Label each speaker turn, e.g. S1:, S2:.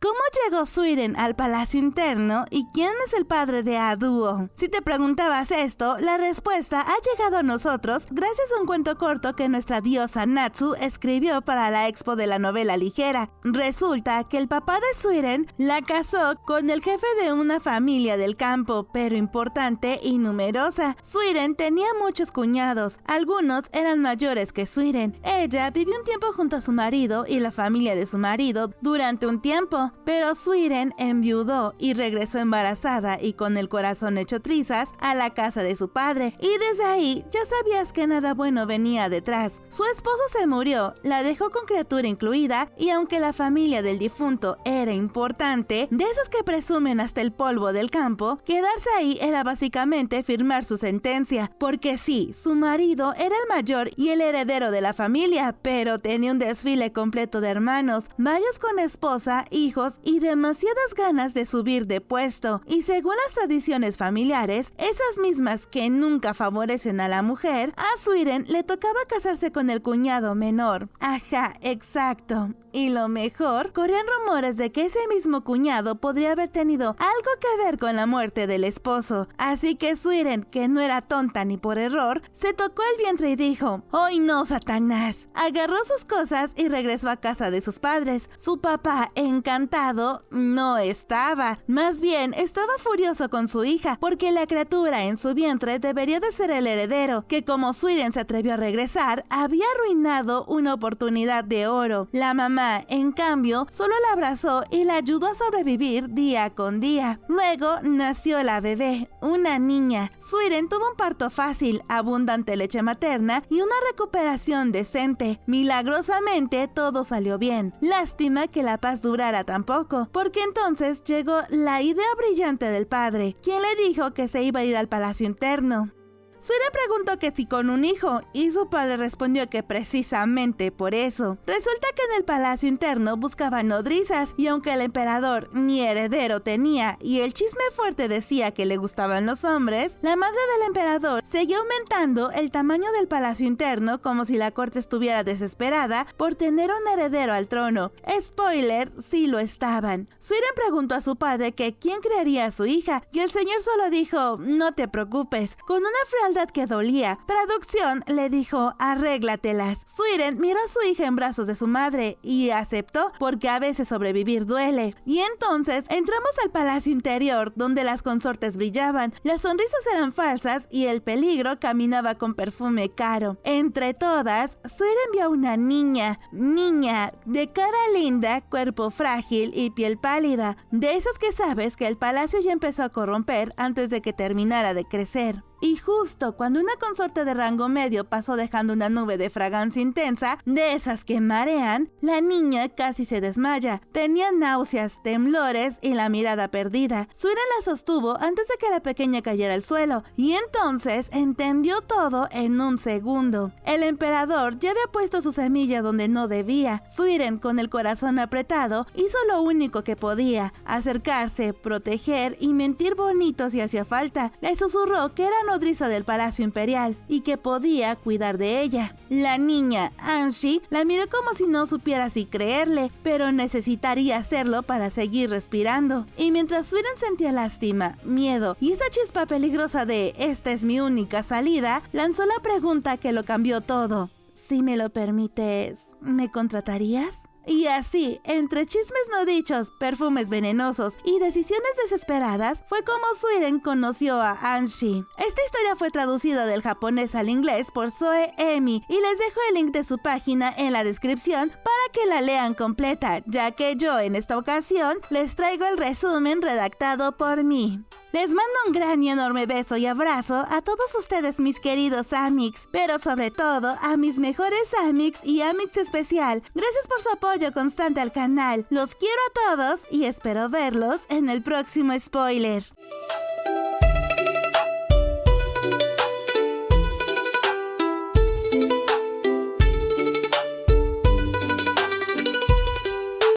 S1: ¿Cómo llegó Suiren al palacio interno y quién es el padre de Aduo? Si te preguntabas esto, la respuesta ha llegado a nosotros gracias a un cuento corto que nuestra diosa Natsu escribió para la expo de la novela ligera. Resulta que el papá de Suiren la casó con el jefe de una familia del campo, pero importante y numerosa. Suiren tenía muchos cuñados, algunos eran mayores que Suiren. Ella vivió un tiempo junto a su marido y la familia de su marido durante un tiempo, pero Suiren enviudó y regresó embarazada y con el corazón hecho trizas a la casa de su padre, y desde ahí ya sabías que nada bueno venía detrás. Su esposo se murió, la dejó con criatura incluida, y aunque la familia del difunto era importante, de esos que presumen hasta el polvo del campo, quedarse ahí era básicamente firmar su sentencia, porque sí, su marido era el mayor y el heredero de la familia, pero tenía un desfile completo de hermanos, varios con esposa, hijos y demasiadas ganas de subir de puesto. Y según las tradiciones familiares, esas mismas que nunca favorecen a la mujer, a Suiren le tocaba casarse con el cuñado menor. Ajá, exacto. Y lo mejor, corrían rumores de que ese mismo cuñado podría haber tenido algo que ver con la muerte del esposo. Así que Suiren, que no era tonta ni por error, se tocó el vientre y dijo: «¡Hoy no, Satanás!». Agarró sus cosas y regresó a casa de sus padres. Su papá, encantado, no estaba. Más bien, estaba furioso con su hija, porque la criatura en su vientre debería de ser el heredero, que como Suiren se atrevió a regresar, había arruinado una oportunidad de oro. La mamá, en cambio, solo la abrazó y la ayudó a sobrevivir día con día. Luego nació la bebé, una niña. Suiren tuvo un parto fácil, abundante leche materna y una recuperación decente. Milagrosamente todo salió bien. Lástima que la paz durara tan poco, porque entonces llegó la idea brillante del padre, quien le dijo que se iba a ir al palacio interno. Suiren preguntó que si con un hijo, y su padre respondió que precisamente por eso. Resulta que en el palacio interno buscaban nodrizas, y aunque el emperador ni heredero tenía, y el chisme fuerte decía que le gustaban los hombres, la madre del emperador seguía aumentando el tamaño del palacio interno como si la corte estuviera desesperada por tener un heredero al trono. Spoiler, sí lo estaban. Suiren preguntó a su padre que quién criaría a su hija, y el señor solo dijo: «No te preocupes», con una frialdad que dolía. Traducción, le dijo: «Arréglatelas». Suiren miró a su hija en brazos de su madre y aceptó, porque a veces sobrevivir duele. Y entonces entramos al palacio interior, donde las consortes brillaban, las sonrisas eran falsas y el peligro caminaba con perfume caro. Entre todas, Suiren vio a una niña, de cara linda, cuerpo frágil y piel pálida, de esas que sabes que el palacio ya empezó a corromper antes de que terminara de crecer. Y justo cuando una consorte de rango medio pasó dejando una nube de fragancia intensa, de esas que marean, la niña casi se desmaya. Tenía náuseas, temblores y la mirada perdida. Suiren la sostuvo antes de que la pequeña cayera al suelo, y entonces entendió todo en un segundo. El emperador ya había puesto su semilla donde no debía. Suiren, con el corazón apretado, hizo lo único que podía: acercarse, proteger y mentir bonito si hacía falta. Le susurró que era nodriza del palacio imperial y que podía cuidar de ella. La niña, Anshi, la miró como si no supiera si creerle, pero necesitaría hacerlo para seguir respirando. Y mientras Suiren sentía lástima, miedo y esa chispa peligrosa de «esta es mi única salida», lanzó la pregunta que lo cambió todo: «Si me lo permites, ¿me contratarías?». Y así, entre chismes no dichos, perfumes venenosos y decisiones desesperadas, fue como Suiren conoció a Anshi. Esta historia fue traducida del japonés al inglés por Zoe Emi, y les dejo el link de su página en la descripción para que la lean completa, ya que yo en esta ocasión les traigo el resumen redactado por mí. Les mando un gran y enorme beso y abrazo a todos ustedes, mis queridos Amics, pero sobre todo a mis mejores Amics y Amics especial. Gracias por su apoyo constante al canal. Los quiero a todos y espero verlos en el próximo spoiler.